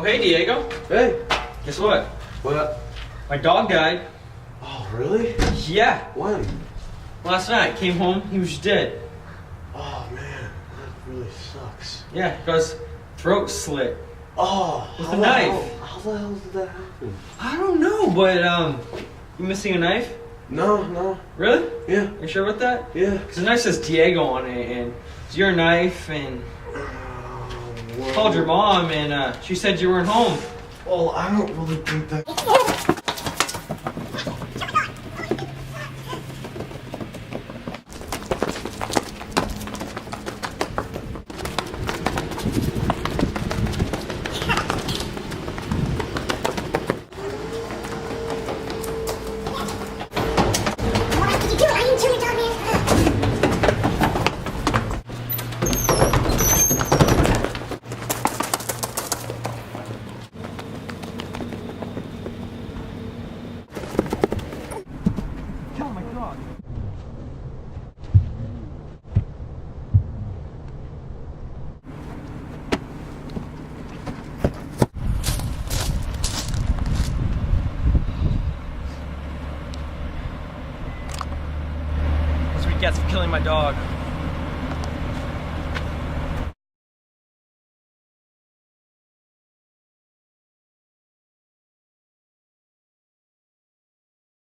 Oh, hey, Diego. Hey. Guess what? What? My dog died. Oh, really? Yeah. When? Last night. Came home, he was dead. Oh, man. That really sucks. Yeah, because throat slit. Oh. With a knife. How the hell did that happen? I don't know, but, you missing a knife? No. Really? Yeah. You sure about that? Yeah. Because the knife says Diego on it, and it's your knife, and Well, called your mom, and she said you weren't home. Well, I don't really think that... That's what he gets for killing my dog.